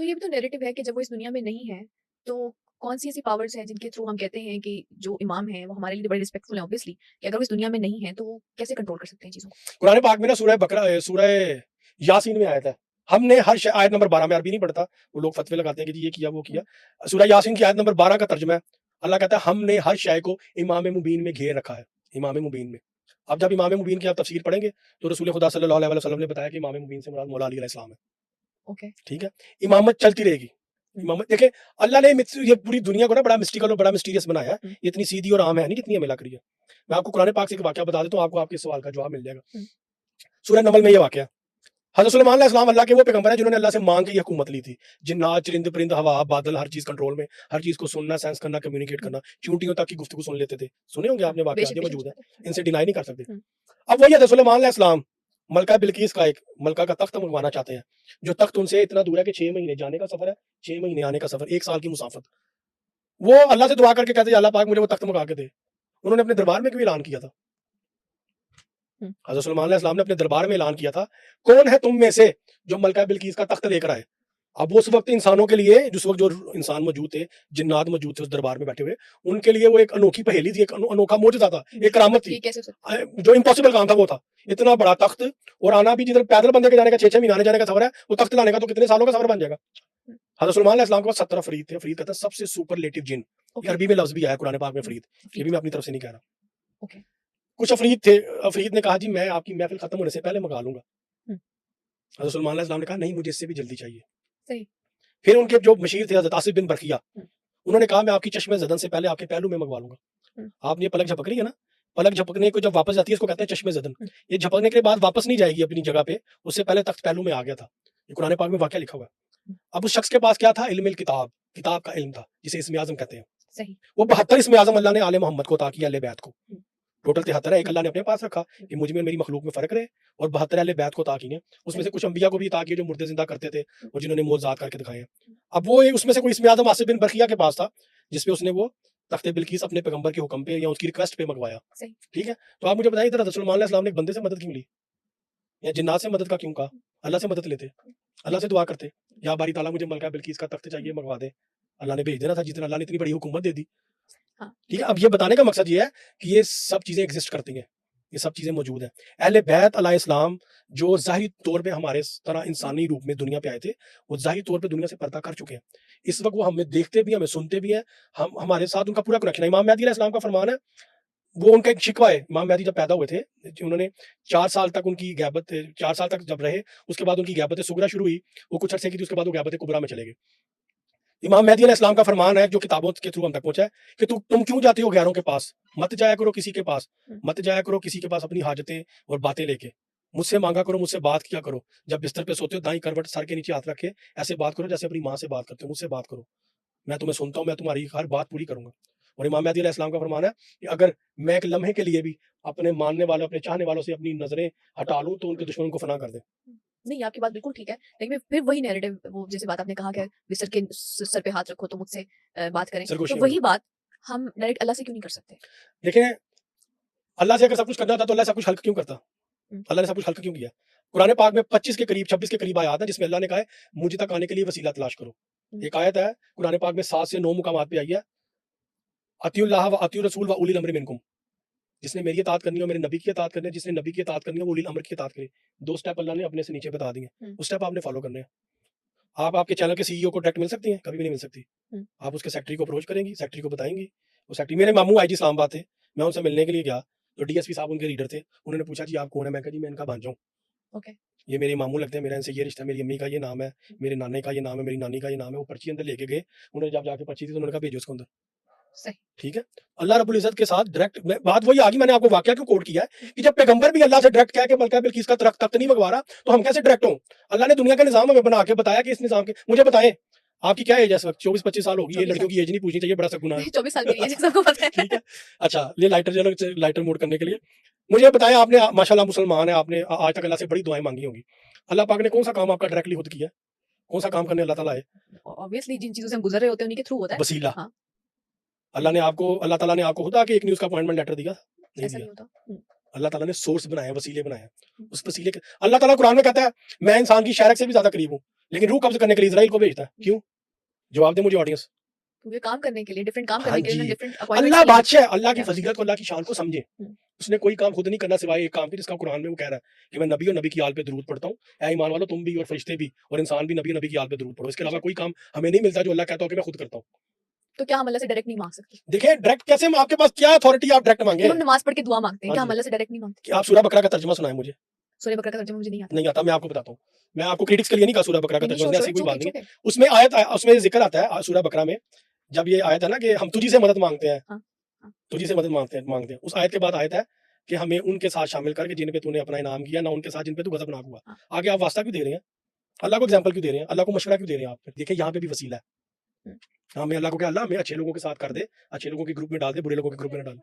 تو یہ بھی تو نیریٹو ہے کہ جب وہ اس دنیا میں نہیں ہے تو کون سی ایسی پاورز ہیں جن کے تھرو ہم کہتے ہیں کہ جو امام ہیں وہ ہمارے لیے بڑے ریسپیکٹفل ہیں obviously کہ اگر وہ اس دنیا میں نہیں ہے تو وہ کیسے کنٹرول کر سکتے ہیں چیزوں کو. قرآن پاک میں نا سورہ یاسین میں آیت ہے. ہم نے ہر آیت نمبر 12 میں عربی نہیں پڑھتا, وہ لوگ فتوے لگاتے ہیں کہ جی یہ کیا وہ کیا. سورہ یاسین کی آیت نمبر 12 کا ترجمہ ہے, اللہ کہتا ہے ہم نے ہر شے کو امام مبین میں گھیر رکھا ہے. امام مبین میں, اب جب امام مبین کی آپ تفسیر پڑھیں گے تو رسول خدا صلی اللہ علیہ وسلم نے بتایا کہ امام مبین سے مراد مولا علی علیہ السلام ہے. ٹھیک ہے, امامت چلتی رہے گی. امامت دیکھیں اللہ نے یہ پوری دنیا کو نا بڑا مسٹیکل اور بڑا مسٹیریس بنایا ہے. یہ اتنی سیدھی اور عام ہے نہیں جتنی ہمیں لگ رہی ہے. میں آپ کو قرآن پاک سے ایک واقعہ بتا دیتا ہوں, آپ کو آپ کے سوال کا جواب مل جائے گا. سورہ نمل میں یہ واقعہ, حضرت سلیمان علیہ السلام اللہ کے وہ پیغمبر ہیں جنہوں نے اللہ سے مانگ کے یہ حکومت لی تھی. جنات, چرند پرند, ہوا, بادل, ہر چیز کنٹرول میں, ہر چیز کو سننا, سینس کرنا, کمیونیکیٹ کرنا. چونٹیوں تک کی گفتگو سن لیتے تھے. سنے ہوں گے آپ نے واقعات, یہ موجود ہے, ان سے ڈینائی نہیں کر سکتے. اب وہی حضرت سلیمان علیہ السلام ملکہ بلقیس کا ایک ملکہ کا تخت منگوانا چاہتے ہیں, جو تخت ان سے اتنا دور ہے کہ 6 مہینے جانے کا سفر ہے, 6 مہینے آنے کا سفر, 1 سال کی مسافت. وہ اللہ سے دعا کر کے کہتے ہیں اللہ پاک مجھے وہ تخت منگا کے دے. انہوں نے اپنے دربار میں کیوں اعلان کیا تھا؟ حضرت سلیمان علیہ السلام نے اپنے دربار میں اعلان کیا تھا کون ہے تم میں سے جو ملکہ بلقیس کا تخت لے کر آئے. اب اس وقت انسانوں کے لیے, جس وقت جو انسان موجود تھے, جنات موجود تھے اس دربار میں بیٹھے ہوئے, ان کے لیے وہ ایک انوکھی پہیلی تھی, ایک انوکھا معجزہ تھا, ایک کرامت تھی. جو امپاسبل کام تھا وہ تھا اتنا بڑا تخت, اور آنا بھی جدھر پیدل بندے کے جانے کا 6 مہینے آنے جانے کا سفر ہے, وہ تخت لانے کا تو کتنے سالوں کا سفر بن جائے گا. حضرت سلیمان علیہ السلام کے پاس 70 فرید تھے. فرید کہتا ہے سب سے سپرلیٹو جن, عربی میں لفظ بھی آیا قرآن پاک میں فرید, یہ بھی میں اپنی طرف سے نہیں کہہ رہا. کچھ افرید تھے, افرید نے کہا جی میں آپ کی محفل ختم ہونے سے پہلے منگا لوں گا. حضرت سلیمان علیہ السلام نے کہا نہیں مجھے اس سے بھی جلدی چاہیے. پھر ان کے جو مشیر تھے حضرت آصف بن برقیہ, انہوں نے کہا میں آپ کی چشمے زدن سے پہلے آپ کے پہلو میں منگوا لوں گا. آپ نے یہ پلک جھپک رہی ہے نا, پلک جھپکنے کو جب واپس جاتی ہے اس کو کہتے ہیں چشمے زدن. یہ جھپکنے کے بعد واپس نہیں جائے گی اپنی جگہ پہ, اس سے پہلے تخت پہلو میں آ گیا تھا. یہ قرآن پاک میں واقعہ لکھا ہوا ہے. اب اس شخص کے پاس کیا تھا؟ علم الکتاب, کتاب کا علم تھا, جسے اسم اعظم کہتے ہیں. وہ 72 اسم اعظم اللہ نے آل محمد کو عطا کیا, اہل بیت کو. ٹوٹل 73 ہے, ایک اللہ نے اپنے پاس رکھا کہ مجھ میں میری مخلوق میں فرق رہے, اور 72 اہل بیت کو عطا کیے. اس میں سے کچھ انبیاء کو بھی عطا کیے جو مردے زندہ کرتے تھے اور جنہوں نے معجزات کر کے دکھائے ہیں. اب وہ اس میں سے کوئی اسم اعظم آصف بن برقیہ کے پاس تھا, جس پہ اس نے وہ تخت بلقیس اپنے پیغمبر کے حکم پہ یا اس کی ریکویسٹ پہ منگوایا. ٹھیک ہے, تو آپ مجھے بتائیے حضرت سلیمان علیہ السلام نے ایک بندے سے مدد کیوں لی, یا جنات سے مدد کا کیوں کہا؟ اللہ سے مدد لیتے, اللہ سے دعا کرتے, یا باری تعالیٰ مجھے ملکہ بلقیس کا تخت چاہیے منگوا دے. اللہ نے بھیج دینا تھا, جتنا اللہ نے اتنی بڑی حکومت دے دی. ٹھیک ہے, اب یہ بتانے کا مقصد یہ ہے کہ یہ سب چیزیں ایگزسٹ کرتی ہیں, یہ سب چیزیں موجود ہیں. اہل بیت علیہ السلام جو ظاہری طور پہ ہمارے طرح انسانی روپ میں دنیا پہ آئے تھے, وہ ظاہری طور پہ دنیا سے پردہ کر چکے ہیں. اس وقت وہ ہمیں دیکھتے بھی ہیں, ہمیں سنتے بھی ہیں, ہمارے ساتھ ان کا پورا کنیکشن ہے. امام مہدی علیہ السلام کا فرمان ہے, وہ ان کا ایک شکوہ ہے. امام مہدی جب پیدا ہوئے تھے, انہوں نے 4 سال تک ان کی غیبت, 4 سال تک جب رہے, اس کے بعد ان کی غیبت صغرا شروع ہوئی, وہ کچھ عرصے کی تھی, اس کے بعد وہ غیبت کبریٰ میں چلے گئے. امام مہدی علیہ السلام کا فرمان ہے جو کتابوں کے تھرو ہم تک پہنچا ہے کہ تم کیوں جاتے ہو غیروں کے پاس, مت جایا کرو کسی کے پاس, مت جایا کرو کسی کے پاس اپنی حاجتیں اور باتیں لے کے. مجھ سے مانگا کرو, مجھ سے بات کیا کرو. جب بستر پہ سوتے ہو دائیں کروٹ سر کے نیچے ہاتھ رکھے ایسے بات کرو جیسے اپنی ماں سے بات کرتے ہو. مجھ سے بات کرو, میں تمہیں سنتا ہوں, میں تمہاری ہر بات پوری کروں گا. اور امام مہدی علیہ السلام کا فرمان ہے کہ اگر میں ایک لمحے کے لیے بھی اپنے ماننے والوں, اپنے چاہنے والوں سے اپنی نظریں ہٹا لوں تو ان کے دشمنوں کو فنا کر دیں. نہیں, آپ کی بات بالکل ٹھیک ہے, لیکن پھر وہی نیریٹو, وہ جیسے بات آپ نے کہا کہ بستر کے سر پہ ہاتھ رکھو تو مجھ سے بات کریں, تو وہی بات ہم ڈائریکٹ اللہ سے کیوں نہیں کر سکتے؟ دیکھیں, اللہ سے اگر سب کچھ کرنا ہوتا تو اللہ سب کچھ حلق کیوں کرتا؟ اللہ نے سب کچھ حلق کیوں کیا؟ قرآن پاک میں 25 کے قریب 26 کے قریب آیات ہیں جس میں اللہ نے کہا ہے مجھے تک آنے کے لیے وسیلہ تلاش کرو. ایک آیت ہے قرآن پاک میں 7 سے 9 مقامات پہ آئی ہے, اطیعوا اللہ و اطیعوا الرسول و اولی الامر منکم. جس نے میری اطاعت کرنی ہے اور میرے نبی کی اطاعت کرنی ہے, جس نے نبی کی اطاعت کرنی ہے وہ اولی الامر کی اطاعت کرے. 2 سٹیپ اللہ نے اپنے سے نیچے بتا دیے ہیں, اس سٹیپ آپ نے فالو کرنے ہیں. آپ کے چینل کے سی ای او کو ڈائریکٹ مل سکتی ہیں؟ کبھی بھی نہیں مل سکتی. آپ اس کے سیکٹری کو اپروچ کریں گی, سیکٹری کو بتائیں گی. وہ سیکٹری, میرے ماموں آئی جی اسلام آباد تھے, میں ان سے ملنے کے لیے گیا تو ڈی ایس پی صاحب ان کے لیڈر تھے. انہوں نے پوچھا جی آپ کون ہیں؟ میں کہا جی میں ان کا بھانجا ہوں, یہ میرے ماموں لگتے ہیں, میرا ان سے یہ رشتہ, میری امی کا یہ نام ہے, میرے نانے کا یہ نام ہے, میری نانی کا یہ نام ہے. وہ پرچی اندر لے کے گئے, انہوں نے جب جا کے پرچی تھی تو انہوں نے کہا بھیجو اس کو اندر. ٹھیک ہے, اللہ رب العزت کے ساتھ ڈائریکٹ بات وہی آگی. میں نے آپ کو واقعہ کیوں کوٹ کیا ہے کہ جب پیغمبر بھی اللہ سے ڈائریکٹ کہہ کے ملکہ بلقیس کا تخت نہیں منگوا رہا تو ہم کیسے ڈائریکٹ ہوں؟ اللہ نے دنیا کا نظام ہمیں بنا کے بتایا کہ اس نظام کے, مجھے بتائیں آپ کی کیا ایج ہے اس وقت؟ 24-25 سال ہوگی. یہ لڑکیوں کی ایج نہیں پوچھنی چاہیے, بڑا سا گناہ ہے. 24 سال کی ایج سب کو پتہ ہے. ٹھیک ہے, اچھا یہ لائٹر موڈ کرنے کے لیے مجھے بتائیں, آپ نے ماشاءاللہ مسلمان ہیں, آپ نے آج تک اللہ سے بڑی دعائیں مانگی ہوں گی. اللہ پاک نے کون سا کام آپ کا ڈائریکٹلی خود کیا؟ کون سا کام کرنے اللہ تعالیٰ ہے؟ obviously جن چیزوں سے ہم گزر رہے ہوتے ہیں انہی کے تھرو ہوتا ہے وسیلہ. اللہ تعالیٰ نے آپ کو خدا کہ ایک نیوز کا اپوائنٹمنٹ لیٹر دیا نہیں دیا. اللہ تعالیٰ نے سورس بنایا, وسیلے بنایا. اس وسیلے اللہ تعالیٰ قرآن میں کہتا ہے میں انسان کی شہرک سے بھی زیادہ قریب ہوں. لیکن روح قبض کرنے کے لیے اسرائیل کو بھیجتا ہے. کیوں؟ جواب دے مجھے آڈینس. کیونکہ کام کرنے کے لیے ڈفرینٹ کام ہاں کرنے کے لیے جی. ڈفرینٹ اپوائنٹمنٹس اللہ لیے. بادشاہ ہے, اللہ کی Yeah. فضیلت کو, اللہ کی شان کو سمجھے. اس نے کوئی کام خود نہیں کرنا سوائے ایک کام کے جس کا قرآن میں وہ کہہ رہا ہے کہ میں نبی اور نبی کی آل پہ درود پڑھتا ہوں. اے ایمان والو تم بھی اور فرشتے بھی اور انسان بھی نبی اور نبی کی آل پہ درود پڑھو. اس کے علاوہ کوئی کام ہمیں نہیں ملتا جو اللہ کہتا ہو کہ میں خود کرتا ہوں. تو کیا ہم اللہ سے ڈائریکٹ نہیں مانگ سکتے؟ دیکھیں ڈائریکٹ کیسے, آپ کے پاس کیا اتھارٹی آپ ڈائریکٹ مانگے؟ جب ہم نماز پڑھ کے دعا مانگتے ہیں ہاں کیا جی. ہم اللہ سے ڈائریکٹ نہیں مانگتے؟ کہ آپ سورہ بقرہ کا ترجمہ سنائیں مجھے. سورہ بقرہ کا ترجمہ مجھے نہیں آتا. نہیں آتا, میں آپ کو بتاتا ہوں. میں آپ کو کرٹکس کے لیے نہیں کہا سورہ بقرہ کا نہیں ترجمہ, شور ایسی کوئی بات نہیں. چھوٹے. اس میں آیت, اس میں ذکر آتا ہے سورہ بقرہ میں, جب یہ آیت ہے نا کہ ہم تجھی سے مدد مانگتے ہیں, ہاں. تجھی سے مدد مانگتے ہیں, اس آیت کے بعد آیت ہے کہ ہمیں ان کے ساتھ شامل کر کے جن پہ تو نے اپنا انعام کیا, نہ ان کے ساتھ جن پہ تو غضبناک ہوا. ہاں. آگے آپ واسطہ کیوں دے رہے ہیں؟ اللہ کو ایگزامپل کیوں دے رہے ہیں؟ اللہ کو مشورہ کیوں دے رہے ہیں آپ پہ؟ دیکھیں یہاں پہ بھی وسیلہ ہے. ہمیں اللہ کو کہ اللہ ہمیں اچھے لوگوں کے ساتھ کر دے, اچھے لوگوں کے گروپ میں ڈال دے, برے لوگوں کے گروپ میں نہ ڈال.